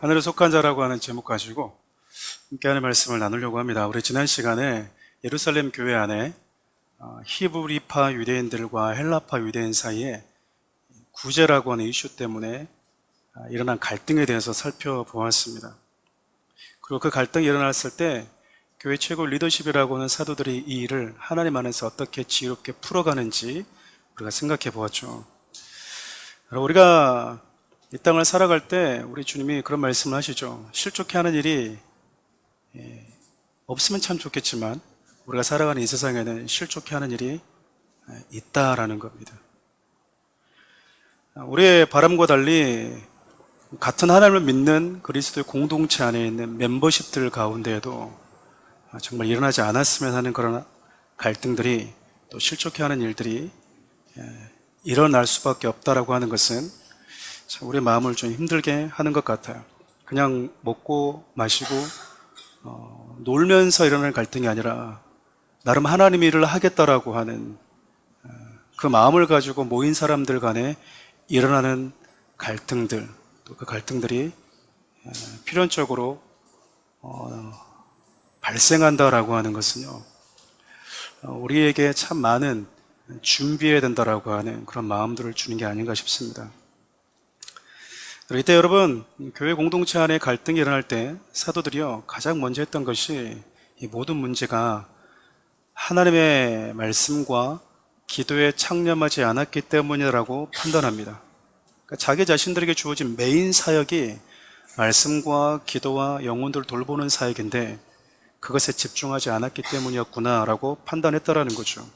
하늘에 속한 자라고 하는 제목 가지고 함께하는 말씀을 나누려고 합니다. 우리 지난 시간에 예루살렘 교회 안에 히브리파 유대인들과 헬라파 유대인 사이에 구제라고 하는 이슈 때문에 일어난 갈등에 대해서 살펴보았습니다. 그리고 그 갈등이 일어났을 때 교회 최고 리더십이라고 하는 사도들이 이 일을 하나님 안에서 어떻게 지혜롭게 풀어가는지 우리가 생각해 보았죠. 우리가 이 땅을 살아갈 때 우리 주님이 그런 말씀을 하시죠. 실족해 하는 일이 없으면 참 좋겠지만 우리가 살아가는 이 세상에는 실족해 하는 일이 있다라는 겁니다. 우리의 바람과 달리 같은 하나님을 믿는 그리스도의 공동체 안에 있는 멤버십들 가운데에도 정말 일어나지 않았으면 하는 그런 갈등들이 또 실족해 하는 일들이 일어날 수밖에 없다라고 하는 것은 우리 마음을 좀 힘들게 하는 것 같아요. 그냥 먹고 마시고 놀면서 일어나는 갈등이 아니라 나름 하나님 일을 하겠다라고 하는 그 마음을 가지고 모인 사람들 간에 일어나는 갈등들, 또 그 갈등들이 필연적으로 발생한다라고 하는 것은요, 우리에게 참 많은 준비해야 된다라고 하는 그런 마음들을 주는 게 아닌가 싶습니다. 이때 여러분, 교회 공동체 안에 갈등이 일어날 때 사도들이요 가장 먼저 했던 것이 이 모든 문제가 하나님의 말씀과 기도에 창념하지 않았기 때문이라고 판단합니다. 그러니까 자기 자신들에게 주어진 메인 사역이 말씀과 기도와 영혼들을 돌보는 사역인데 그것에 집중하지 않았기 때문이었구나라고 판단했다라는 거죠.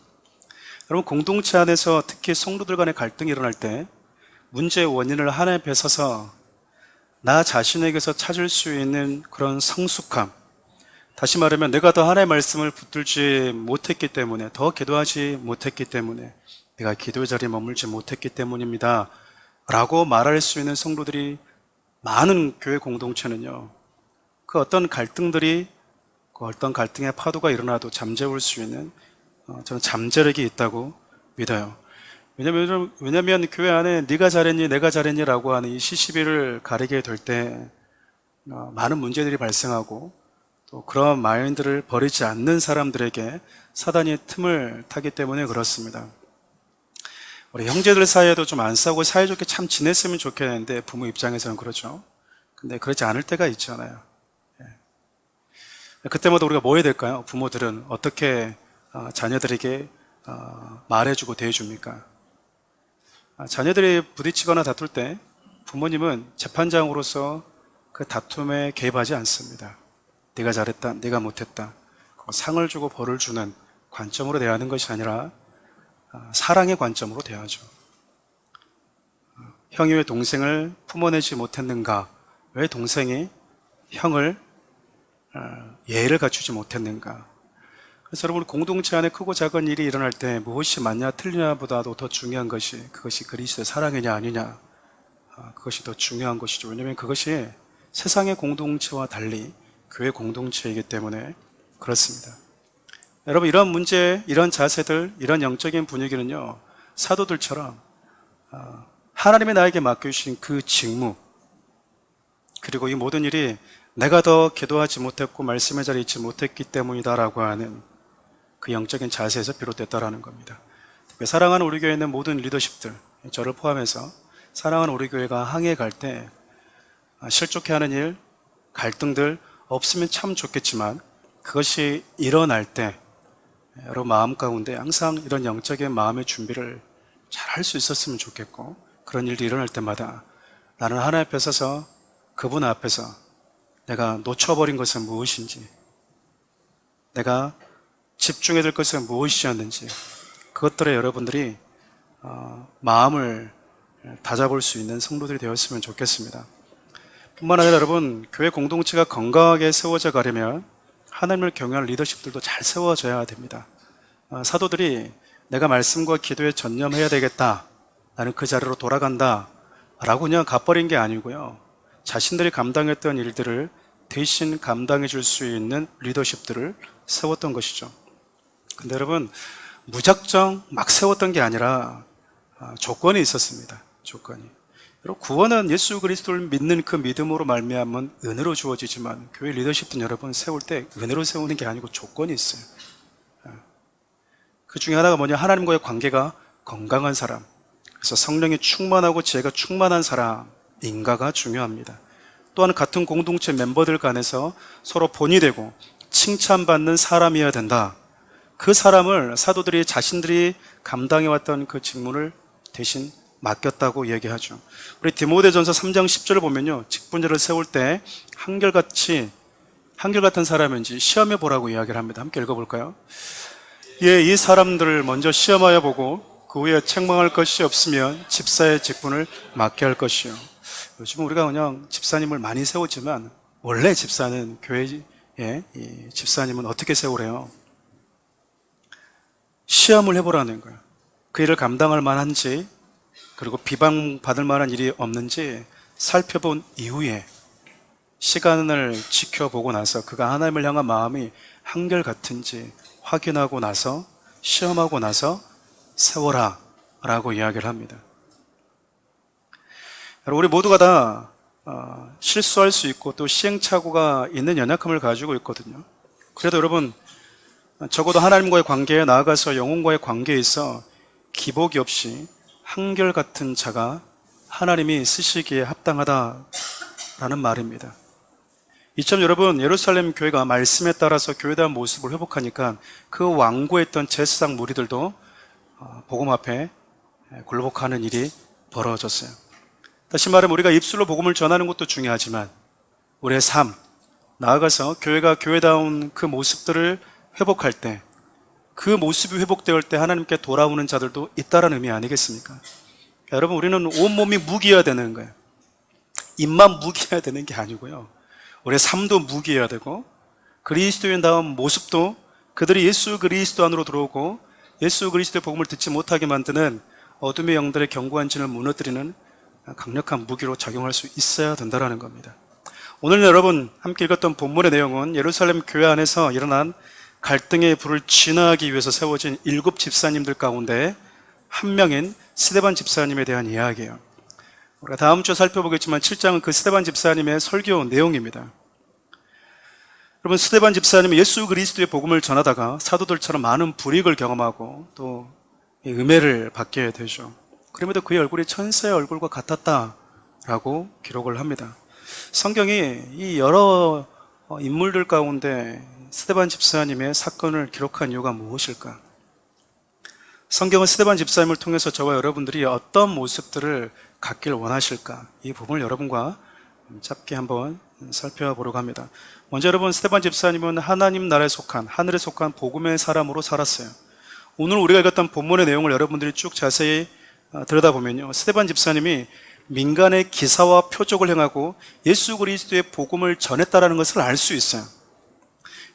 여러분, 공동체 안에서 특히 성도들 간의 갈등이 일어날 때 문제의 원인을 하나님 앞에 서서 나 자신에게서 찾을 수 있는 그런 성숙함, 다시 말하면 내가 더 하나님의 말씀을 붙들지 못했기 때문에, 더 기도하지 못했기 때문에, 내가 기도의 자리에 머물지 못했기 때문입니다 라고 말할 수 있는 성도들이 많은 교회 공동체는요, 그 어떤 갈등들이, 그 어떤 갈등의 파도가 일어나도 잠재울 수 있는 저는 잠재력이 있다고 믿어요. 왜냐면 교회 안에 네가 잘했니 내가 잘했니 라고 하는 이 시시비를 가리게 될 때 많은 문제들이 발생하고 또 그런 마인드를 버리지 않는 사람들에게 사단이 틈을 타기 때문에 그렇습니다. 우리 형제들 사이에도 좀 안 싸우고 사이좋게 참 지냈으면 좋겠는데 부모 입장에서는 그렇죠. 근데 그렇지 않을 때가 있잖아요. 그때마다 우리가 뭐 해야 될까요? 부모들은 어떻게 자녀들에게 말해주고 대해줍니까? 자녀들이 부딪히거나 다툴 때 부모님은 재판장으로서 그 다툼에 개입하지 않습니다. 네가 잘했다, 네가 못했다, 상을 주고 벌을 주는 관점으로 대하는 것이 아니라 사랑의 관점으로 대하죠. 형이 왜 동생을 품어내지 못했는가? 왜 동생이 형을 예의를 갖추지 못했는가? 그래서 여러분, 공동체 안에 크고 작은 일이 일어날 때 무엇이 맞냐 틀리냐보다도 더 중요한 것이 그것이 그리스도의 사랑이냐 아니냐, 그것이 더 중요한 것이죠. 왜냐하면 그것이 세상의 공동체와 달리 교회 공동체이기 때문에 그렇습니다. 여러분, 이런 문제, 이런 자세들, 이런 영적인 분위기는요, 사도들처럼 하나님이 나에게 맡겨주신 그 직무, 그리고 이 모든 일이 내가 더 기도하지 못했고 말씀의 자리에 있지 못했기 때문이다라고 하는 그 영적인 자세에서 비롯됐다라는 겁니다. 사랑하는 우리 교회에 있는 모든 리더십들, 저를 포함해서 사랑하는 우리 교회가 항해에 갈 때 실족해하는 일, 갈등들 없으면 참 좋겠지만 그것이 일어날 때 여러분 마음 가운데 항상 이런 영적인 마음의 준비를 잘 할 수 있었으면 좋겠고, 그런 일이 일어날 때마다 나는 하나님 앞에 서서 그분 앞에서 내가 놓쳐버린 것은 무엇인지, 내가 집중해야 될 것은 무엇이었는지, 그것들에 여러분들이 마음을 다잡을 수 있는 성도들이 되었으면 좋겠습니다. 뿐만 아니라 여러분, 교회 공동체가 건강하게 세워져 가려면 하나님을 경외하는 리더십들도 잘 세워져야 됩니다. 사도들이 내가 말씀과 기도에 전념해야 되겠다, 나는 그 자리로 돌아간다 라고 그냥 가버린 게 아니고요, 자신들이 감당했던 일들을 대신 감당해 줄 수 있는 리더십들을 세웠던 것이죠. 근데 여러분, 무작정 막 세웠던 게 아니라 조건이 있었습니다. 조건이. 여러분, 구원은 예수 그리스도를 믿는 그 믿음으로 말미암은 은혜로 주어지지만 교회 리더십들 여러분 세울 때 은혜로 세우는 게 아니고 조건이 있어요. 그 중에 하나가 뭐냐, 하나님과의 관계가 건강한 사람, 그래서 성령이 충만하고 지혜가 충만한 사람인가가 중요합니다. 또한 같은 공동체 멤버들 간에서 서로 본이 되고 칭찬받는 사람이어야 된다. 그 사람을 사도들이 자신들이 감당해왔던 그 직분을 대신 맡겼다고 얘기하죠. 우리 디모데전서 3장 10절을 보면요, 직분자를 세울 때 한결같은 사람인지 시험해 보라고 이야기를 합니다. 함께 읽어볼까요? 예, 이 사람들을 먼저 시험하여 보고 그 후에 책망할 것이 없으면 집사의 직분을 맡게 할 것이요. 요즘 우리가 그냥 집사님을 많이 세우지만 원래 집사는 교회에 이 집사님은 어떻게 세우래요? 시험을 해보라는 거예요. 그 일을 감당할 만한지, 그리고 비방받을 만한 일이 없는지 살펴본 이후에 시간을 지켜보고 나서 그가 하나님을 향한 마음이 한결같은지 확인하고 나서 시험하고 나서 세워라 라고 이야기를 합니다. 우리 모두가 다 실수할 수 있고 또 시행착오가 있는 연약함을 가지고 있거든요. 그래도 여러분, 적어도 하나님과의 관계에 나아가서 영혼과의 관계에 있어 기복이 없이 한결같은 자가 하나님이 쓰시기에 합당하다라는 말입니다. 이처럼 여러분, 예루살렘 교회가 말씀에 따라서 교회다운 모습을 회복하니까 그 완고했던 제사장 무리들도 복음 앞에 굴복하는 일이 벌어졌어요. 다시 말하면 우리가 입술로 복음을 전하는 것도 중요하지만 우리의 삶, 나아가서 교회가 교회다운 그 모습들을 회복할 때, 그 모습이 회복되을 때 하나님께 돌아오는 자들도 있다는 의미 아니겠습니까? 여러분, 우리는 온몸이 무기여야 되는 거예요. 입만 무기여야 되는 게 아니고요, 우리의 삶도 무기여야 되고 그리스도인다운 모습도 그들이 예수 그리스도 안으로 들어오고 예수 그리스도의 복음을 듣지 못하게 만드는 어둠의 영들의 견고한 진을 무너뜨리는 강력한 무기로 작용할 수 있어야 된다는 겁니다. 오늘 여러분 함께 읽었던 본문의 내용은 예루살렘 교회 안에서 일어난 갈등의 불을 진화하기 위해서 세워진 7 집사님들 가운데 한 명인 스데반 집사님에 대한 이야기예요. 우리가 다음 주에 살펴보겠지만 7장은 그 스데반 집사님의 설교 내용입니다. 여러분, 스데반 집사님은 예수 그리스도의 복음을 전하다가 사도들처럼 많은 불이익을 경험하고 또 음해를 받게 되죠. 그럼에도 그의 얼굴이 천사의 얼굴과 같았다라고 기록을 합니다. 성경이 이 여러 인물들 가운데 스데반 집사님의 사건을 기록한 이유가 무엇일까? 성경은 스데반 집사님을 통해서 저와 여러분들이 어떤 모습들을 갖길 원하실까? 이 부분을 여러분과 짧게 한번 살펴보려고 합니다. 먼저 여러분, 스데반 집사님은 하나님 나라에 속한, 하늘에 속한 복음의 사람으로 살았어요. 오늘 우리가 읽었던 본문의 내용을 여러분들이 쭉 자세히 들여다보면요, 스데반 집사님이 민간의 기사와 표적을 행하고 예수 그리스도의 복음을 전했다는 것을 알 수 있어요.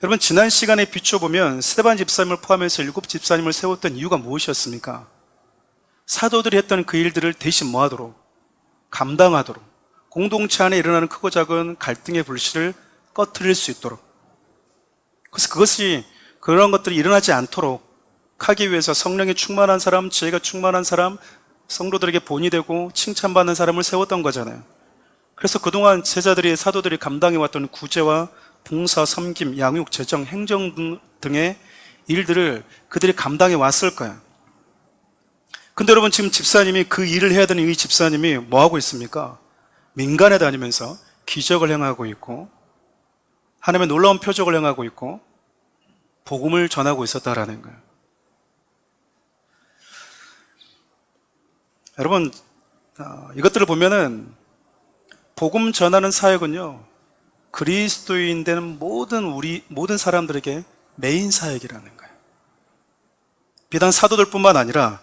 여러분, 지난 시간에 비춰보면 스데반 집사님을 포함해서 7 집사님을 세웠던 이유가 무엇이었습니까? 사도들이 했던 그 일들을 대신 뭐하도록? 감당하도록, 공동체 안에 일어나는 크고 작은 갈등의 불씨를 꺼트릴 수 있도록, 그래서 그런 것들이 일어나지 않도록 하기 위해서 성령이 충만한 사람, 지혜가 충만한 사람, 성도들에게 본이 되고 칭찬받는 사람을 세웠던 거잖아요. 그래서 그동안 제자들이, 사도들이 감당해왔던 구제와 봉사, 섬김, 양육, 재정, 행정 등의 일들을 그들이 감당해 왔을 거야. 근데 여러분, 지금 집사님이 그 일을 해야 되는 이 집사님이 뭐 하고 있습니까? 민간에 다니면서 기적을 행하고 있고 하나님의 놀라운 표적을 행하고 있고 복음을 전하고 있었다라는 거예요. 여러분, 이것들을 보면은 복음 전하는 사역은요, 그리스도인 되는 모든 사람들에게 메인 사역이라는 거예요. 비단 사도들뿐만 아니라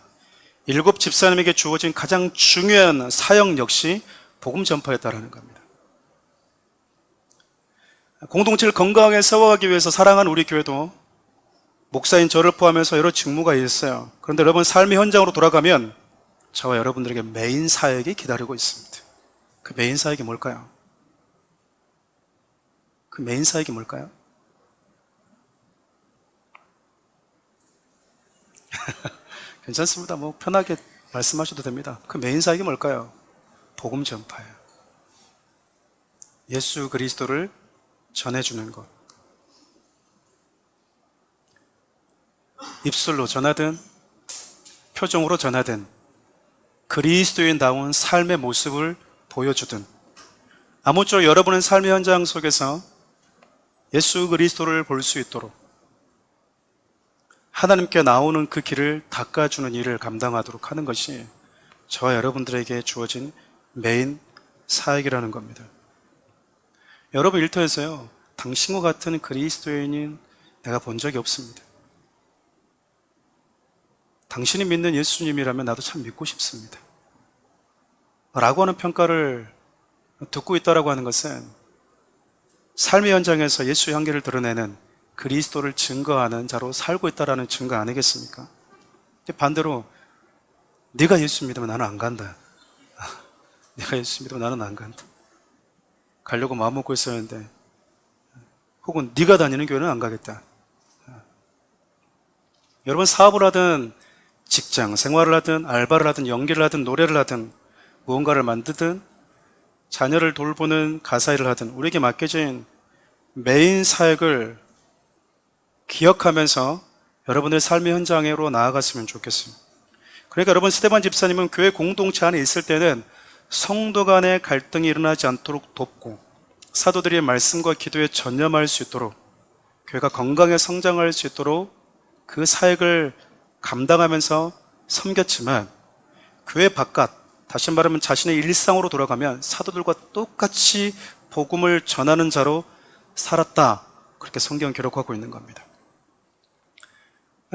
7 집사님에게 주어진 가장 중요한 사역 역시 복음 전파였다라는 겁니다. 공동체를 건강하게 세워가기 위해서 사랑하는 우리 교회도 목사인 저를 포함해서 여러 직무가 있어요. 그런데 여러분, 삶의 현장으로 돌아가면 저와 여러분들에게 메인 사역이 기다리고 있습니다. 그 메인 사역이 뭘까요? 그 메인 사역이 뭘까요? 괜찮습니다. 뭐 편하게 말씀하셔도 됩니다. 그 메인 사역이 뭘까요? 복음 전파예요. 예수 그리스도를 전해주는 것. 입술로 전하든 표정으로 전하든 그리스도인다운 삶의 모습을 보여주든 아무쪼록 여러분은 삶의 현장 속에서 예수 그리스도를 볼 수 있도록 하나님께 나오는 그 길을 닦아주는 일을 감당하도록 하는 것이 저와 여러분들에게 주어진 메인 사역이라는 겁니다. 여러분 일터에서요, 당신과 같은 그리스도인인 내가 본 적이 없습니다. 당신이 믿는 예수님이라면 나도 참 믿고 싶습니다. 라고 하는 평가를 듣고 있다라고 하는 것은 삶의 현장에서 예수의 향기를 드러내는 그리스도를 증거하는 자로 살고 있다라는 증거 아니겠습니까? 반대로 네가 예수 믿으면 나는 안 간다. 네가 예수 믿으면 나는 안 간다. 가려고 마음먹고 있었는데 혹은 네가 다니는 교회는 안 가겠다. 여러분 사업을 하든 직장 생활을 하든 알바를 하든 연기를 하든 노래를 하든 무언가를 만드든 자녀를 돌보는 가사일을 하든 우리에게 맡겨진 메인 사역을 기억하면서 여러분의 삶의 현장으로 나아갔으면 좋겠습니다. 그러니까 여러분 스데반 집사님은 교회 공동체 안에 있을 때는 성도 간의 갈등이 일어나지 않도록 돕고 사도들의 말씀과 기도에 전념할 수 있도록 교회가 건강하게 성장할 수 있도록 그 사역을 감당하면서 섬겼지만 교회 바깥, 다시 말하면 자신의 일상으로 돌아가면 사도들과 똑같이 복음을 전하는 자로 살았다. 그렇게 성경 기록하고 있는 겁니다.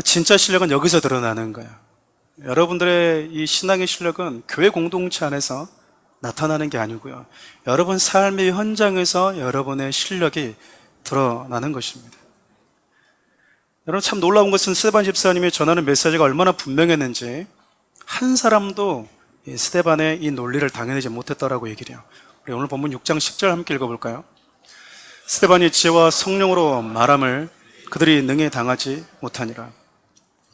진짜 실력은 여기서 드러나는 거예요. 여러분들의 이 신앙의 실력은 교회 공동체 안에서 나타나는 게 아니고요. 여러분 삶의 현장에서 여러분의 실력이 드러나는 것입니다. 여러분 참 놀라운 것은 스데반 집사님이 전하는 메시지가 얼마나 분명했는지 한 사람도 스데반의 이 논리를 당해내지 못했다라고 얘기를 해요. 우리 오늘 본문 6장 10절 함께 읽어볼까요? 스데반이 지혜와 성령으로 말함을 그들이 능히 당하지 못하니라.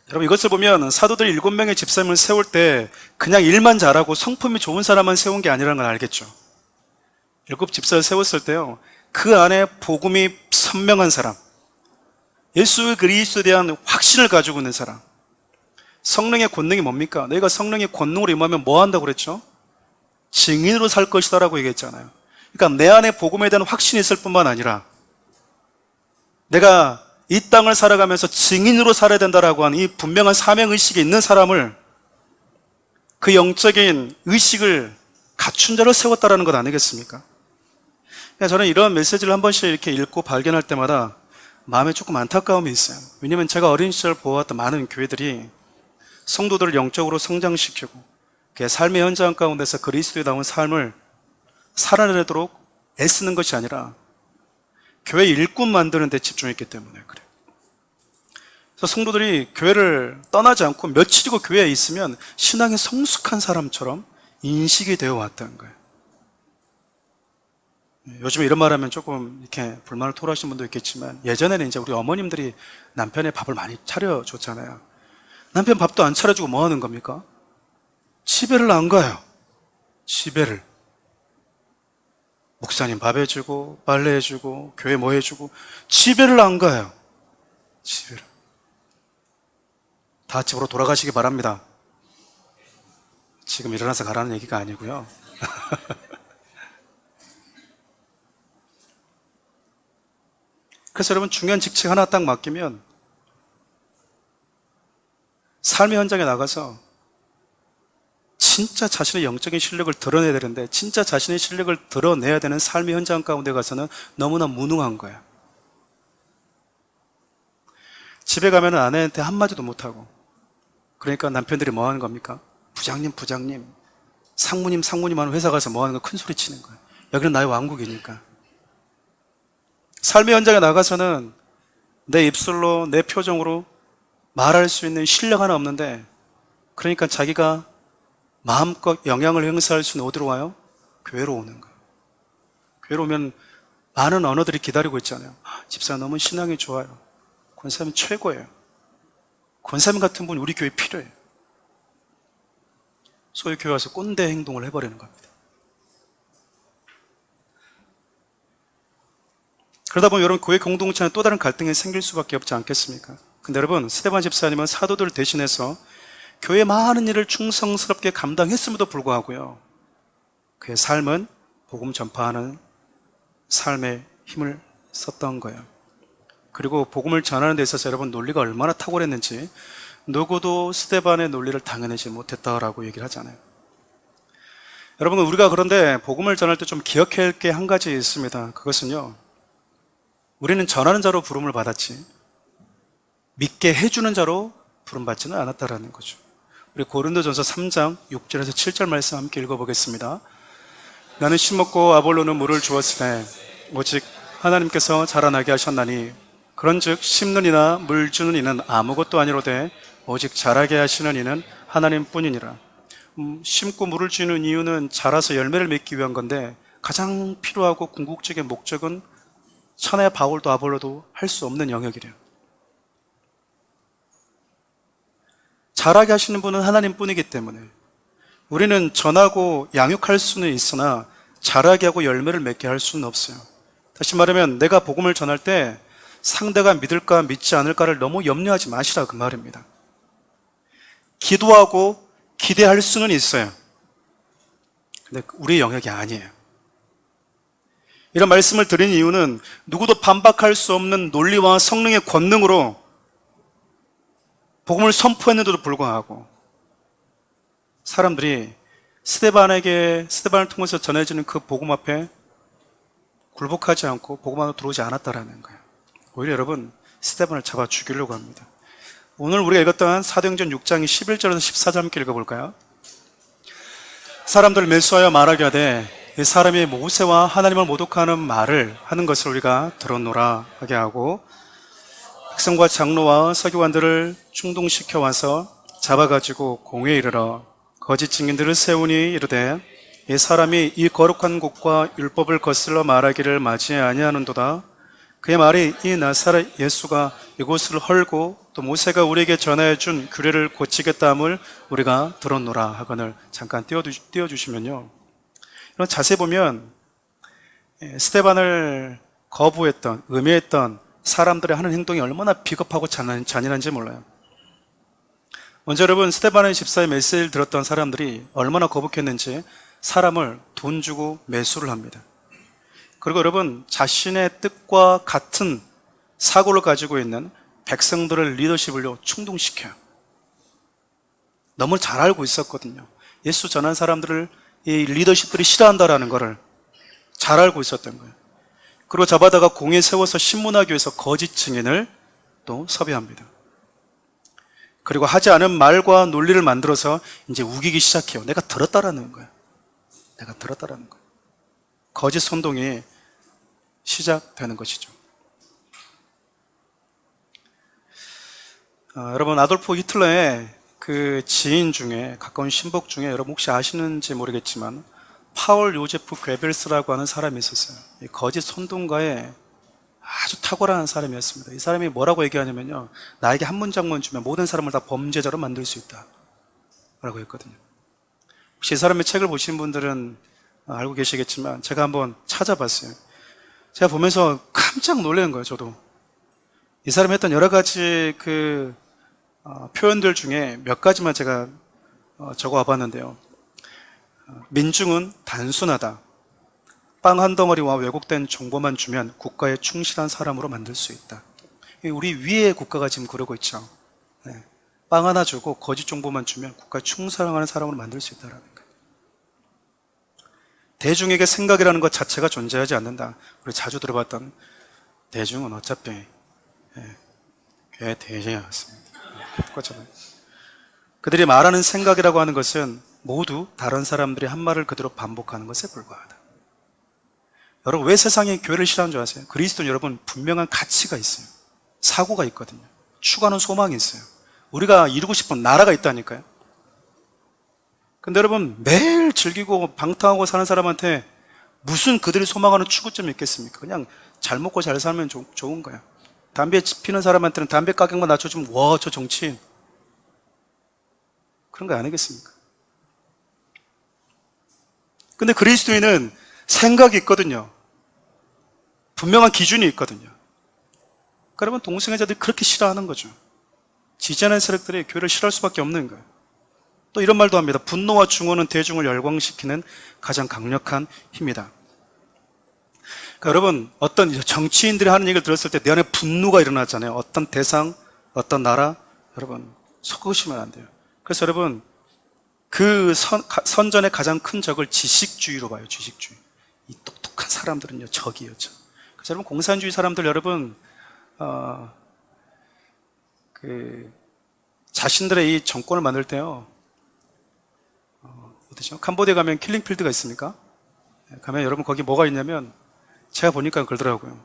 여러분 이것을 보면 사도들이 7명의 집사님을 세울 때 그냥 일만 잘하고 성품이 좋은 사람만 세운 게 아니라는 걸 알겠죠. 7 집사를 세웠을 때요, 그 안에 복음이 선명한 사람, 예수 그리스도에 대한 확신을 가지고 있는 사람. 성령의 권능이 뭡니까? 너희가 성령의 권능으로 임하면 뭐 한다고 그랬죠? 증인으로 살 것이다 라고 얘기했잖아요. 그러니까 내 안에 복음에 대한 확신이 있을 뿐만 아니라 내가 이 땅을 살아가면서 증인으로 살아야 된다라고 하는 이 분명한 사명의식이 있는 사람을, 그 영적인 의식을 갖춘 자를 세웠다라는 것 아니겠습니까? 저는 이런 메시지를 한 번씩 이렇게 읽고 발견할 때마다 마음에 조금 안타까움이 있어요. 왜냐하면 제가 어린 시절 보아왔던 많은 교회들이 성도들을 영적으로 성장시키고 그의 삶의 현장 가운데서 그리스도다운 삶을 살아내도록 애쓰는 것이 아니라 교회 일꾼 만드는 데 집중했기 때문에 그래요. 그래서 성도들이 교회를 떠나지 않고 며칠이고 교회에 있으면 신앙이 성숙한 사람처럼 인식이 되어 왔다는 거예요. 요즘에 이런 말 하면 조금 이렇게 불만을 토로하시는 분도 있겠지만 예전에는 이제 우리 어머님들이 남편의 밥을 많이 차려줬잖아요. 남편 밥도 안 차려주고 뭐 하는 겁니까? 집에를 안 가요. 집에를. 목사님 밥 해주고 빨래 해주고 교회 뭐 해주고 집에를 안 가요. 집에를. 다 집으로 돌아가시기 바랍니다. 지금 일어나서 가라는 얘기가 아니고요. 그래서 여러분 중요한 직책 하나 딱 맡기면 삶의 현장에 나가서 진짜 자신의 영적인 실력을 드러내야 되는데 진짜 자신의 실력을 드러내야 되는 삶의 현장 가운데 가서는 너무나 무능한 거야. 집에 가면 아내한테 한마디도 못하고, 그러니까 남편들이 뭐 하는 겁니까? 부장님 상무님 하는 회사 가서 뭐 하는 거 큰 소리 치는 거야. 여기는 나의 왕국이니까. 삶의 현장에 나가서는 내 입술로 내 표정으로 말할 수 있는 실력 하나 없는데, 그러니까 자기가 마음껏 영향을 행사할 수는 어디로 와요? 교회로 오는 거예요. 교회로 오면 많은 언어들이 기다리고 있잖아요. 집사님 너무 신앙이 좋아요. 권사님 최고예요. 권사님 같은 분이 우리 교회에 필요해요. 소위 교회 와서 꼰대 행동을 해버리는 겁니다. 그러다 보면 여러분 교회 공동체는 또 다른 갈등이 생길 수밖에 없지 않겠습니까? 근데 여러분 스데반 집사님은 사도들 대신해서 교회 많은 일을 충성스럽게 감당했음에도 불구하고요, 그의 삶은 복음 전파하는 삶에 힘을 썼던 거예요. 그리고 복음을 전하는 데 있어서 여러분 논리가 얼마나 탁월했는지 누구도 스데반의 논리를 당해내지 못했다라고 얘기를 하잖아요. 여러분, 우리가 그런데 복음을 전할 때 좀 기억해야 할 게 한 가지 있습니다. 그것은요, 우리는 전하는 자로 부름을 받았지 믿게 해주는 자로 부름받지는 않았다라는 거죠. 우리 고린도전서 3장 6절에서 7절 말씀 함께 읽어보겠습니다. 나는 심었고 아볼로는 물을 주었으되 오직 하나님께서 자라나게 하셨나니 그런즉 심는 이나 물 주는 이는 아무것도 아니로되 오직 자라게 하시는 이는 하나님뿐이니라. 심고 물을 주는 이유는 자라서 열매를 맺기 위한 건데 가장 필요하고 궁극적인 목적은 천하의 바울도 아볼로도 할 수 없는 영역이래요. 자라게 하시는 분은 하나님뿐이기 때문에 우리는 전하고 양육할 수는 있으나 자라게 하고 열매를 맺게 할 수는 없어요. 다시 말하면 내가 복음을 전할 때 상대가 믿을까 믿지 않을까를 너무 염려하지 마시라 그 말입니다. 기도하고 기대할 수는 있어요. 근데 우리의 영역이 아니에요. 이런 말씀을 드린 이유는 누구도 반박할 수 없는 논리와 성령의 권능으로 복음을 선포했는데도 불구하고 사람들이 스데반을 통해서 전해지는 그 복음 앞에 굴복하지 않고 복음 안으로 들어오지 않았다라는 거예요. 오히려 여러분 스데반을 잡아 죽이려고 합니다. 오늘 우리가 읽었던 사도행전 6장 11절에서 14절 함께 읽어볼까요? 사람들을 매수하여 말하게 하되 이 사람이 모세와 하나님을 모독하는 말을 하는 것을 우리가 들었노라 하게 하고 백성과 장로와 서기관들을 충동시켜 와서 잡아가지고 공회에 이르러 거짓 증인들을 세우니 이르되 이 사람이 이 거룩한 곳과 율법을 거슬러 말하기를 맞이 아니하는도다. 그의 말이 이 나사렛 예수가 이곳을 헐고 또 모세가 우리에게 전하여 준 규례를 고치겠다 함을 우리가 들었노라 하거늘 잠깐 띄워주시면요, 이런 자세히 보면 스데반을 거부했던 음해했던 사람들의 하는 행동이 얼마나 비겁하고 잔인한지 몰라요. 먼저 여러분 스데반의 집사의 메시지를 들었던 사람들이 얼마나 거북했는지 사람을 돈 주고 매수를 합니다. 그리고 여러분 자신의 뜻과 같은 사고를 가지고 있는 백성들을 리더십을요 충동시켜요. 너무 잘 알고 있었거든요. 예수 전한 사람들을 이 리더십들이 싫어한다라는 것을 잘 알고 있었던 거예요. 그리고 잡아다가 공에 세워서 신문하기 위해서 거짓 증인을 또 섭외합니다. 그리고 하지 않은 말과 논리를 만들어서 이제 우기기 시작해요. 내가 들었다라는 거예요. 내가 들었다라는 거예요. 거짓 선동이 시작되는 것이죠. 여러분 아돌프 히틀러의 그 지인 중에 가까운 신복 중에 여러분 혹시 아시는지 모르겠지만 파울 요제프 괴벨스라고 하는 사람이 있었어요. 이 거짓 선동가의 아주 탁월한 사람이었습니다. 이 사람이 뭐라고 얘기하냐면요, 나에게 한 문장만 주면 모든 사람을 다 범죄자로 만들 수 있다 라고 했거든요. 혹시 이 사람의 책을 보신 분들은 알고 계시겠지만 제가 한번 찾아봤어요. 제가 보면서 깜짝 놀라는 거예요. 저도 이 사람이 했던 여러 가지 그 표현들 중에 몇 가지만 제가 적어와 봤는데요. 민중은 단순하다. 빵 한 덩어리와 왜곡된 정보만 주면 국가에 충실한 사람으로 만들 수 있다. 우리 위에 국가가 지금 그러고 있죠. 네. 빵 하나 주고 거짓 정보만 주면 국가에 충성하는 사람으로 만들 수 있다는 거예요. 대중에게 생각이라는 것 자체가 존재하지 않는다. 우리 자주 들어봤던 대중은 어차피 꽤 대중이었습니다. 똑같잖아요. 그들이 말하는 생각이라고 하는 것은 모두 다른 사람들이 한 말을 그대로 반복하는 것에 불과하다. 여러분 왜 세상이 교회를 싫어하는 줄 아세요? 그리스도는 여러분 분명한 가치가 있어요. 사고가 있거든요. 추구하는 소망이 있어요. 우리가 이루고 싶은 나라가 있다니까요. 근데 여러분 매일 즐기고 방탕하고 사는 사람한테 무슨 그들이 소망하는 추구점이 있겠습니까? 그냥 잘 먹고 잘 살면 좋은 거야. 담배 피는 사람한테는 담배 가격만 낮춰주면 와, 저 정치인 그런 거 아니겠습니까? 근데 그리스도인은 생각이 있거든요. 분명한 기준이 있거든요. 그러면 동성애자들이 그렇게 싫어하는 거죠. 지지하는 세력들이 교회를 싫어할 수밖에 없는 거예요. 또 이런 말도 합니다. 분노와 증오는 대중을 열광시키는 가장 강력한 힘이다. 그러니까 여러분, 어떤 정치인들이 하는 얘기를 들었을 때 내 안에 분노가 일어나잖아요. 어떤 대상, 어떤 나라, 여러분 속으시면 안 돼요. 그래서 여러분, 그 선전의 가장 큰 적을 지식주의로 봐요. 지식주의. 이 똑똑한 사람들은요, 적이에요. 적. 그래서 여러분, 공산주의 사람들 여러분, 자신들의 이 정권을 만들 때요, 어디죠? 캄보디아 가면 킬링필드가 있습니까? 가면 여러분 거기 뭐가 있냐면, 제가 보니까 그러더라고요.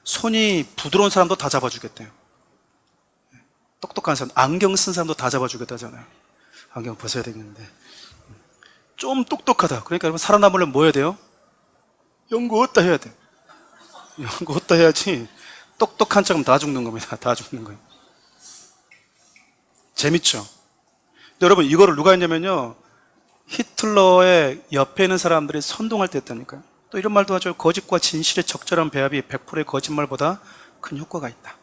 손이 부드러운 사람도 다 잡아주겠대요. 똑똑한 사람, 안경 쓴 사람도 다 잡아주겠다잖아요. 안경 벗어야 되겠는데. 좀 똑똑하다. 그러니까 여러분, 살아남으려면 뭐 해야 돼요? 연구 어디다 해야 돼. 연구 어디다 해야지. 똑똑한 척하면 다 죽는 겁니다. 다 죽는 거예요. 재밌죠? 근데 여러분, 이거를 누가 했냐면요, 히틀러의 옆에 있는 사람들이 선동할 때 했다니까요. 또 이런 말도 하죠. 거짓과 진실의 적절한 배합이 100%의 거짓말보다 큰 효과가 있다.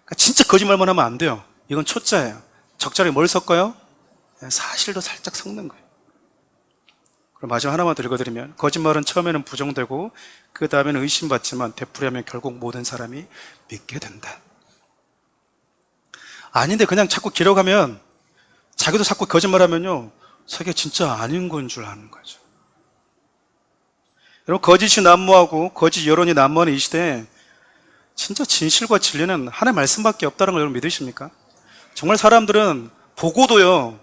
그러니까 진짜 거짓말만 하면 안 돼요. 이건 초짜예요. 적절히 뭘 섞어요? 사실도 살짝 섞는 거예요. 그럼 마지막 하나만 더 읽어드리면, 거짓말은 처음에는 부정되고 그 다음에는 의심받지만 되풀이하면 결국 모든 사람이 믿게 된다. 아닌데 그냥 자꾸 기록하면, 자기도 자꾸 거짓말하면요, 자기가 진짜 아닌 건 줄 아는 거죠. 여러분, 거짓이 난무하고 거짓 여론이 난무하는 이 시대에 진짜 진실과 진리는 하나의 말씀밖에 없다는 걸 여러분 믿으십니까? 정말 사람들은 보고도요,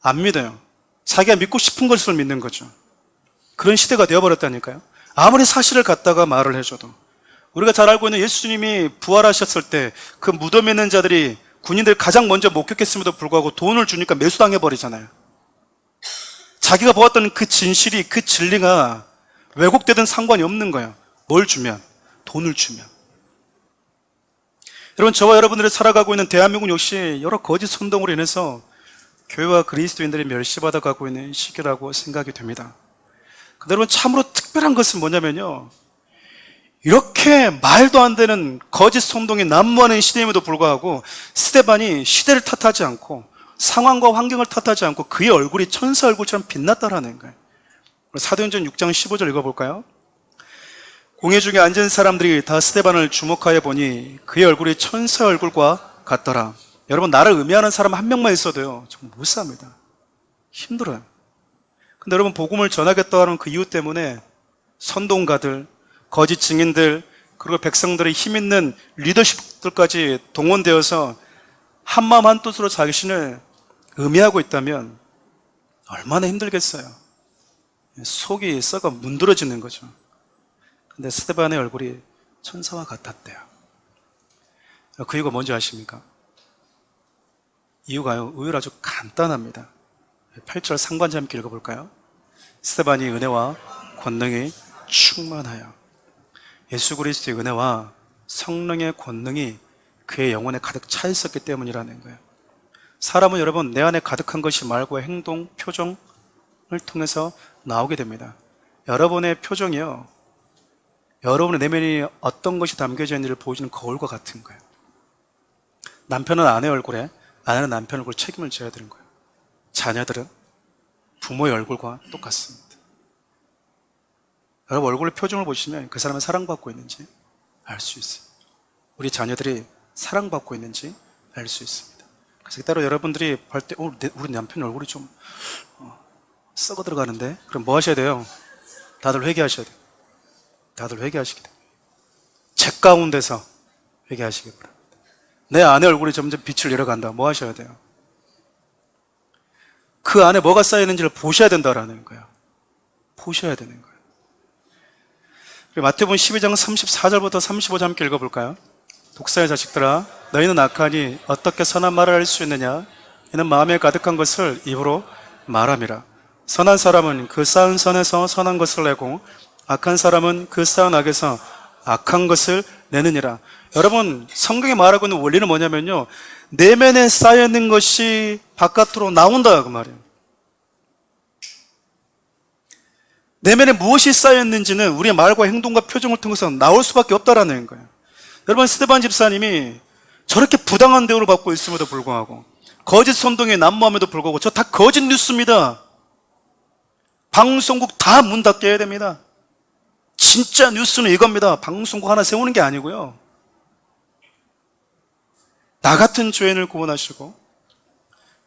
안 믿어요. 자기가 믿고 싶은 것을 믿는 거죠. 그런 시대가 되어버렸다니까요. 아무리 사실을 갖다가 말을 해줘도. 우리가 잘 알고 있는 예수님이 부활하셨을 때 그 무덤에 있는 자들이 군인들 가장 먼저 목격했음에도 불구하고 돈을 주니까 매수당해버리잖아요. 자기가 보았던 그 진실이, 그 진리가 왜곡되든 상관이 없는 거예요. 뭘 주면? 돈을 주면. 여러분, 저와 여러분들이 살아가고 있는 대한민국 역시 여러 거짓 선동으로 인해서 교회와 그리스도인들이 멸시받아 가고 있는 시기라고 생각이 됩니다. 근데 여러분, 참으로 특별한 것은 뭐냐면요, 이렇게 말도 안 되는 거짓 선동이 난무하는 시대임에도 불구하고 스데반이 시대를 탓하지 않고 상황과 환경을 탓하지 않고 그의 얼굴이 천사 얼굴처럼 빛났다라는 거예요. 사도행전 6장 15절 읽어볼까요? 공회 중에 앉은 사람들이 다 스데반을 주목하여 보니 그의 얼굴이 천사 얼굴과 같더라. 여러분, 나를 의미하는 사람 한 명만 있어도요, 정말 못 삽니다. 힘들어요. 근데 여러분, 복음을 전하겠다는 그 이유 때문에 선동가들, 거짓 증인들, 그리고 백성들의 힘 있는 리더십들까지 동원되어서 한마음 한뜻으로 자신을 의미하고 있다면 얼마나 힘들겠어요. 속이 썩어 문드러지는 거죠. 근데 스데반의 얼굴이 천사와 같았대요. 그 이유가 뭔지 아십니까? 이유가요, 의외로 아주 간단합니다. 8절 상관자 함께 읽어볼까요? 스데반이 은혜와 권능이 충만하여. 예수 그리스도의 은혜와 성령의 권능이 그의 영혼에 가득 차 있었기 때문이라는 거예요. 사람은 여러분, 내 안에 가득한 것이 말과 행동, 표정을 통해서 나오게 됩니다. 여러분의 표정이요, 여러분의 내면이 어떤 것이 담겨져 있는지를 보여주는 거울과 같은 거예요. 남편은 아내 얼굴에, 아내는 남편 얼굴에 책임을 져야 되는 거예요. 자녀들은 부모의 얼굴과 똑같습니다. 여러분, 얼굴의 표정을 보시면 그 사람은 사랑받고 있는지 알 수 있어요. 우리 자녀들이 사랑받고 있는지 알 수 있습니다. 그래서 따로 여러분들이 볼 때, 우리 남편 얼굴이 좀 썩어 들어가는데? 그럼 뭐 하셔야 돼요? 다들 회개하셔야 돼요. 다들 회개하시기 때문에. 제 가운데서 회개하시기 바랍니다. 내 아내 얼굴이 점점 빛을 잃어간다. 뭐 하셔야 돼요? 그 안에 뭐가 쌓여있는지를 보셔야 된다라는 거예요. 보셔야 되는 거예요. 마태복음 12장 34절부터 35절 함께 읽어볼까요? 독사의 자식들아, 너희는 악하니 어떻게 선한 말을 할 수 있느냐? 이는 마음에 가득한 것을 입으로 말함이라. 선한 사람은 그 쌓은 선에서 선한 것을 내고 악한 사람은 그 쌓은 악에서 악한 것을 내느니라. 여러분, 성경이 말하고 있는 원리는 뭐냐면요, 내면에 쌓여있는 것이 바깥으로 나온다 그 말이에요. 내면에 무엇이 쌓여있는지는 우리의 말과 행동과 표정을 통해서 나올 수밖에 없다라는 거예요. 여러분, 스데반 집사님이 저렇게 부당한 대우를 받고 있음에도 불구하고, 거짓 선동에 난무함에도 불구하고, 저 다 거짓 뉴스입니다. 방송국 다 문 닫게 해야 됩니다. 진짜 뉴스는 이겁니다. 방송국 하나 세우는 게 아니고요. 나 같은 죄인을 구원하시고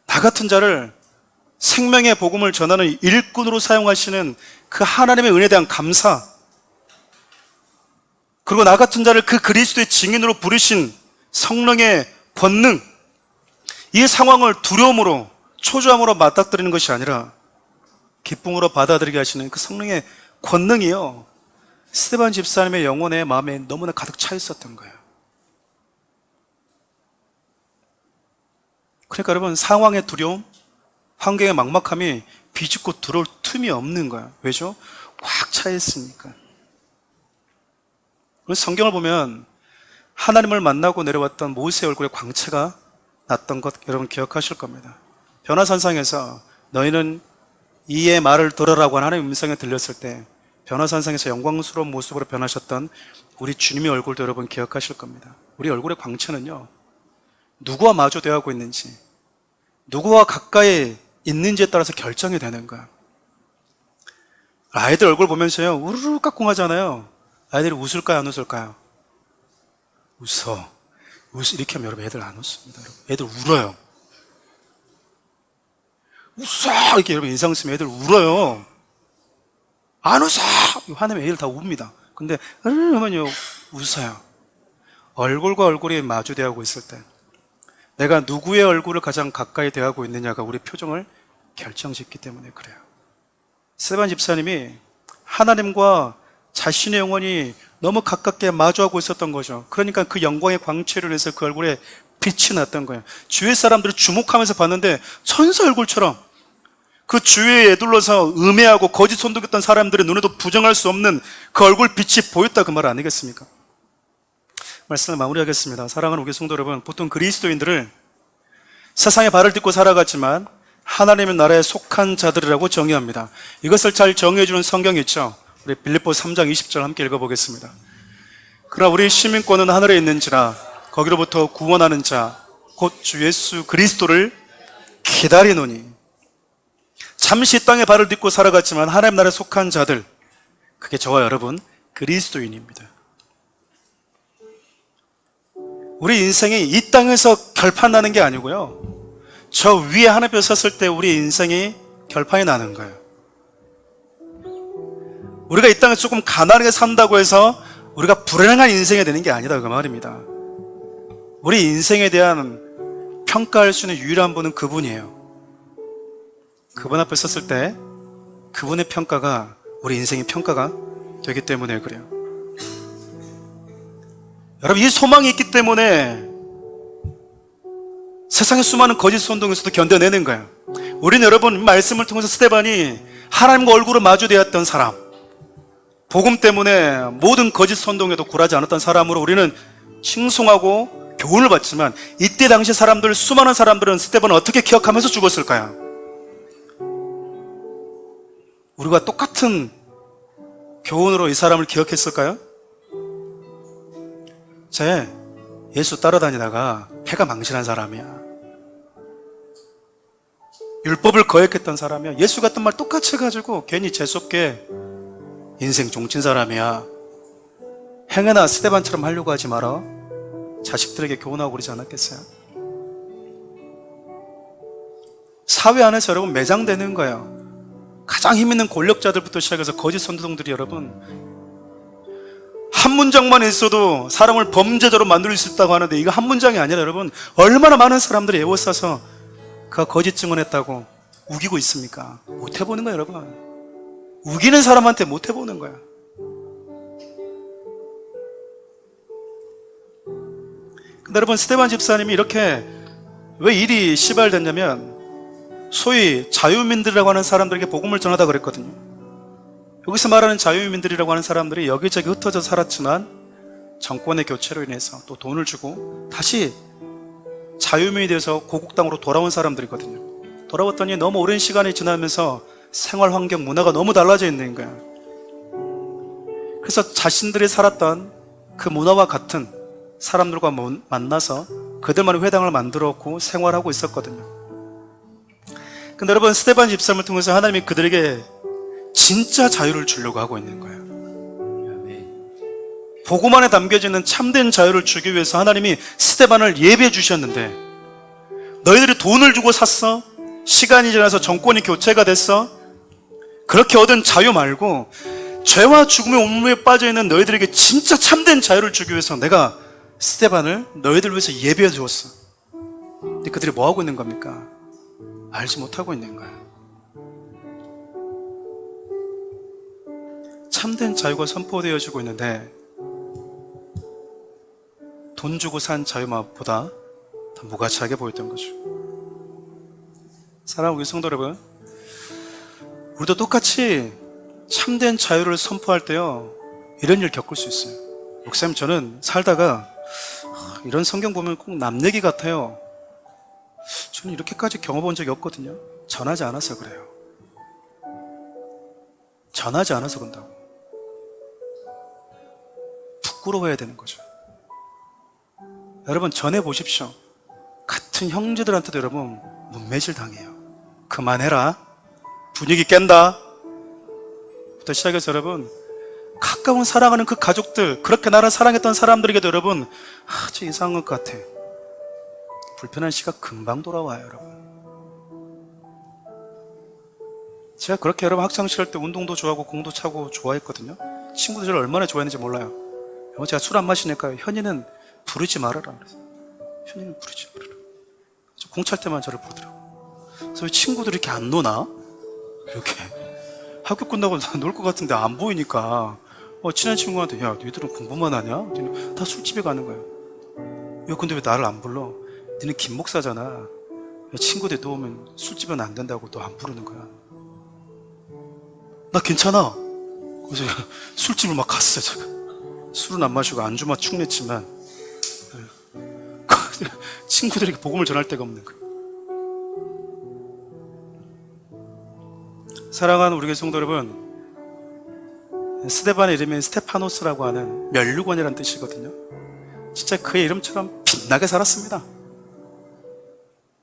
나 같은 자를 생명의 복음을 전하는 일꾼으로 사용하시는 그 하나님의 은혜에 대한 감사, 그리고 나 같은 자를 그 그리스도의 증인으로 부르신 성령의 권능, 이 상황을 두려움으로 초조함으로 맞닥뜨리는 것이 아니라 기쁨으로 받아들이게 하시는 그 성령의 권능이요, 스데반 집사님의 영혼의 마음에 너무나 가득 차 있었던 거예요. 그러니까 여러분, 상황의 두려움, 환경의 막막함이 비집고 들어올 틈이 없는 거예요. 왜죠? 꽉 차 있으니까. 성경을 보면 하나님을 만나고 내려왔던 모세의 얼굴에 광채가 났던 것 여러분 기억하실 겁니다. 변화산상에서 너희는 이의 말을 들으라고 하는 하나님의 음성이 들렸을 때 변화산상에서 영광스러운 모습으로 변하셨던 우리 주님의 얼굴도 여러분 기억하실 겁니다. 우리 얼굴의 광채는요, 누구와 마주 대하고 있는지, 누구와 가까이 있는지에 따라서 결정이 되는 거야. 아이들 얼굴 보면서요, 우르르 깍꿍하잖아요. 아이들이 웃을까요, 안 웃을까요? 웃어. 이렇게 하면 여러분, 애들 안 웃습니다. 애들 울어요. 웃어! 이렇게 여러분 인상 쓰면 애들 울어요. 안 웃어! 화내면 애들 다 웁니다. 근데 하면요, 웃어요. 얼굴과 얼굴이 마주 대하고 있을 때 내가 누구의 얼굴을 가장 가까이 대하고 있느냐가 우리 표정을 결정짓기 때문에 그래요. 스데반 집사님이 하나님과 자신의 영혼이 너무 가깝게 마주하고 있었던 거죠. 그러니까 그 영광의 광채를 인해서 그 얼굴에 빛이 났던 거예요. 주위의 사람들을 주목하면서 봤는데 천사 얼굴처럼 그 주위에 애둘러서 음해하고 거짓 선동했던 사람들의 눈에도 부정할 수 없는 그 얼굴 빛이 보였다, 그 말 아니겠습니까? 말씀을 마무리하겠습니다. 사랑하는 우리 성도 여러분, 보통 그리스도인들을 세상의 발을 딛고 살아갔지만 하나님의 나라에 속한 자들이라고 정의합니다. 이것을 잘 정의해주는 성경이 있죠. 우리 빌립보 3장 20절 함께 읽어보겠습니다. 그러나 우리 시민권은 하늘에 있는지라 거기로부터 구원하는 자 곧 주 예수 그리스도를 기다리노니. 잠시 땅에 발을 딛고 살아갔지만 하나님 나라에 속한 자들, 그게 저와 여러분 그리스도인입니다. 우리 인생이 이 땅에서 결판나는 게 아니고요, 저 위에 하나님 앞에 섰을 때 우리 인생이 결판이 나는 거예요. 우리가 이 땅에서 조금 가난하게 산다고 해서 우리가 불행한 인생이 되는 게 아니다, 그 말입니다. 우리 인생에 대한 평가할 수 있는 유일한 분은 그분이에요. 그분 앞에 섰을 때 그분의 평가가 우리 인생의 평가가 되기 때문에 그래요. 여러분, 이 소망이 있기 때문에 세상의 수많은 거짓 선동에서도 견뎌내는 거예요. 우리는 여러분, 말씀을 통해서 스데반이 하나님과 얼굴을 마주대었던 사람, 복음 때문에 모든 거짓 선동에도 굴하지 않았던 사람으로 우리는 칭송하고 교훈을 받지만, 이때 당시 사람들, 수많은 사람들은 스데반을 어떻게 기억하면서 죽었을까요? 우리가 똑같은 교훈으로 이 사람을 기억했을까요? 쟤 예수 따라다니다가 패가 망신한 사람이야, 율법을 거역했던 사람이야, 예수 같은 말 똑같이 해가지고 괜히 재수없게 인생 종친 사람이야, 행여나 스데반처럼 하려고 하지 마라, 자식들에게 교훈하고 그러지 않았겠어요? 사회 안에서 여러분 매장되는 거예요. 가장 힘 있는 권력자들부터 시작해서 거짓 선동들이 여러분 한 문장만 있어도 사람을 범죄자로 만들 수 있다고 하는데, 이거 한 문장이 아니라 여러분 얼마나 많은 사람들이 에워싸서 그가 거짓 증언했다고 우기고 있습니까? 못 해보는 거예요, 여러분. 우기는 사람한테 못 해보는 거야. 근데 여러분, 스데반 집사님이 이렇게 왜 일이 시발됐냐면, 소위 자유민들이라고 하는 사람들에게 복음을 전하다 그랬거든요. 여기서 말하는 자유민들이라고 하는 사람들이 여기저기 흩어져 살았지만 정권의 교체로 인해서 또 돈을 주고 다시 자유민이 돼서 고국 땅으로 돌아온 사람들이거든요. 돌아왔더니 너무 오랜 시간이 지나면서 생활 환경, 문화가 너무 달라져 있는 거야. 그래서 자신들이 살았던 그 문화와 같은 사람들과 만나서 그들만의 회당을 만들었고 생활하고 있었거든요. 근데 여러분, 스데반 집사람을 통해서 하나님이 그들에게 진짜 자유를 주려고 하고 있는 거예요. 복음 안에 담겨져 있는 참된 자유를 주기 위해서 하나님이 스데반을 예배해 주셨는데, 너희들이 돈을 주고 샀어? 시간이 지나서 정권이 교체가 됐어? 그렇게 얻은 자유 말고 죄와 죽음의 온몸에 빠져있는 너희들에게 진짜 참된 자유를 주기 위해서 내가 스데반을 너희들 위해서 예배해 주었어. 근데 그들이 뭐 하고 있는 겁니까? 알지 못하고 있는 거야. 참된 자유가 선포되어지고 있는데 돈 주고 산 자유보다 더 무가치하게 보였던 거죠. 사랑하는 우리 성도 여러분, 우리도 똑같이 참된 자유를 선포할 때요, 이런 일 겪을 수 있어요. 목사님, 저는 살다가 이런 성경 보면 꼭 남 얘기 같아요. 저는 이렇게까지 경험한 적이 없거든요. 전하지 않아서 그래요. 전하지 않아서 그런다고. 부끄러워해야 되는 거죠. 여러분, 전해보십시오. 같은 형제들한테도 여러분 문매질 당해요. 그만해라, 분위기 깬다 부터 시작해서 여러분, 가까운 사랑하는 그 가족들, 그렇게 나를 사랑했던 사람들에게도 여러분, 저 이상한 것 같아. 불편한 시각 금방 돌아와요. 여러분, 제가 그렇게 여러분 학창시절 때 운동도 좋아하고 공도 차고 좋아했거든요. 친구들 저를 얼마나 좋아했는지 몰라요. 제가 술 안 마시니까 현이는 부르지 말아라 그래서, 현이는 부르지 말아라. 공 찰 때만 저를 부르더라고. 그래서 친구들이 이렇게 안 노나? 이렇게 학교 끝나고 놀 것 같은데 안 보이니까 친한 친구한테, 야, 너희들은 공부만 하냐? 다 술집에 가는 거야. 야, 근데 왜 나를 안 불러? 너는 김 목사잖아. 야, 친구들 놓으면 술집은 안 된다고 너 안 부르는 거야. 나 괜찮아. 그래서 술집을 막 갔어요. 제가 술은 안 마시고 안주만 축 냈지만 친구들에게 복음을 전할 데가 없는 거예요. 사랑하는 우리 성도 여러분, 스데반의 이름이 스테파노스라고 하는 면류관이라는 뜻이거든요. 진짜 그의 이름처럼 빛나게 살았습니다.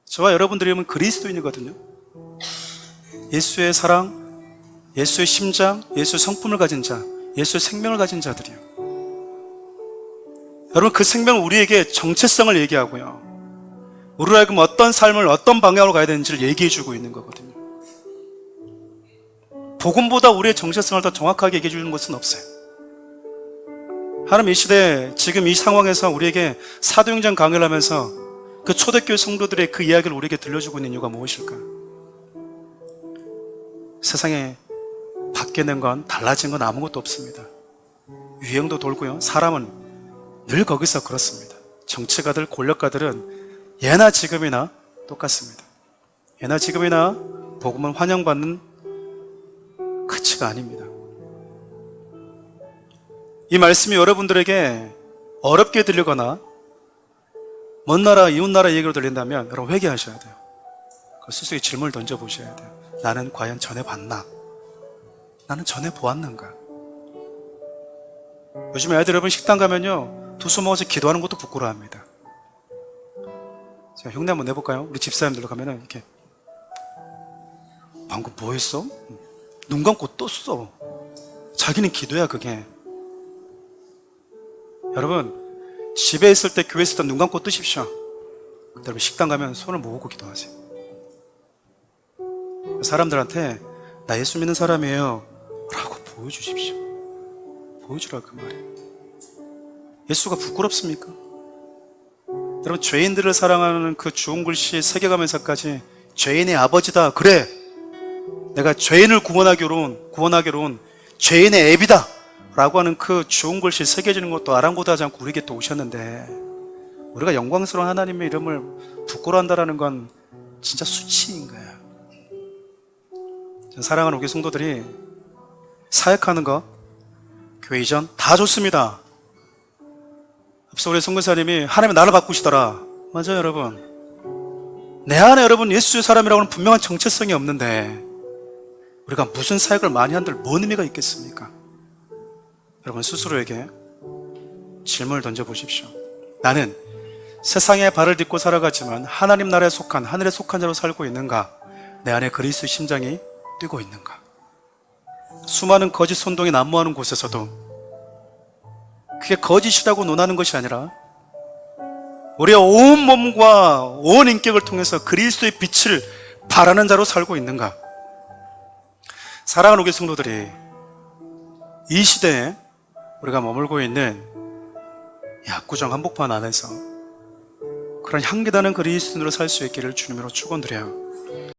저와 여러분들의 이름은 그리스도인이거든요. 예수의 사랑, 예수의 심장, 예수의 성품을 가진 자, 예수의 생명을 가진 자들이요. 여러분, 그 생명은 우리에게 정체성을 얘기하고요, 우리로 하여금 어떤 삶을 어떤 방향으로 가야 되는지를 얘기해주고 있는 거거든요. 복음보다 우리의 정체성을 더 정확하게 얘기해 주는 것은 없어요. 하나님, 이 시대 지금 이 상황에서 우리에게 사도행전 강의를 하면서 그 초대교회 성도들의 그 이야기를 우리에게 들려주고 있는 이유가 무엇일까? 세상에 바뀌는 건, 달라진 건 아무것도 없습니다. 유행도 돌고요, 사람은 늘 거기서 그렇습니다. 정치가들, 권력가들은 예나 지금이나 똑같습니다. 예나 지금이나 복음은 환영받는 가치가 아닙니다. 이 말씀이 여러분들에게 어렵게 들리거나 먼 나라, 이웃 나라 얘기로 들린다면 여러분 회개하셔야 돼요. 스스로의 질문을 던져보셔야 돼요. 나는 과연 전해봤나? 나는 전해보았는가? 요즘 애들 여러분 식당 가면요, 두수 먹어서 기도하는 것도 부끄러워합니다. 제가 흉내 한번 내볼까요? 우리 집사님들로 가면은 이렇게, 방금 뭐 했어? 눈 감고 떴어. 자기는 기도야 그게. 여러분, 집에 있을 때, 교회에 있을 때 눈 감고 뜨십시오. 근데 여러분 식당 가면 손을 모으고 기도하세요. 사람들한테 나 예수 믿는 사람이에요 라고 보여주십시오. 보여주라 그 말이에요. 예수가 부끄럽습니까? 여러분, 죄인들을 사랑하는 그 좋은 글씨 새겨가면서까지 죄인의 아버지다, 그래, 내가 죄인을 구원하기로 온 죄인의 애비다 라고 하는 그 좋은 글씨 새겨지는 것도 아랑곳하지 않고 우리에게 또 오셨는데, 우리가 영광스러운 하나님의 이름을 부끄러워한다는 건 진짜 수치인 거야. 사랑하는 우리 성도들이 사역하는 거, 교회 이전 다 좋습니다. 앞서 우리 선교사님이 하나님이 나를 바꾸시더라. 맞아요 여러분. 내 안에 여러분 예수의 사람이라고는 분명한 정체성이 없는데 우리가 무슨 사역을 많이 한들 뭔 의미가 있겠습니까? 여러분 스스로에게 질문을 던져보십시오. 나는 세상에 발을 딛고 살아가지만 하나님 나라에 속한, 하늘에 속한 자로 살고 있는가? 내 안에 그리스도의 심장이 뛰고 있는가? 수많은 거짓 선동이 난무하는 곳에서도 그게 거짓이라고 논하는 것이 아니라 우리의 온 몸과 온 인격을 통해서 그리스도의 빛을 바라는 자로 살고 있는가? 사랑하는 우리 성도들이 이 시대에 우리가 머물고 있는 압구정 한복판 안에서 그런 향기나는 그리스도인으로 살 수 있기를 주님으로 축원드려요.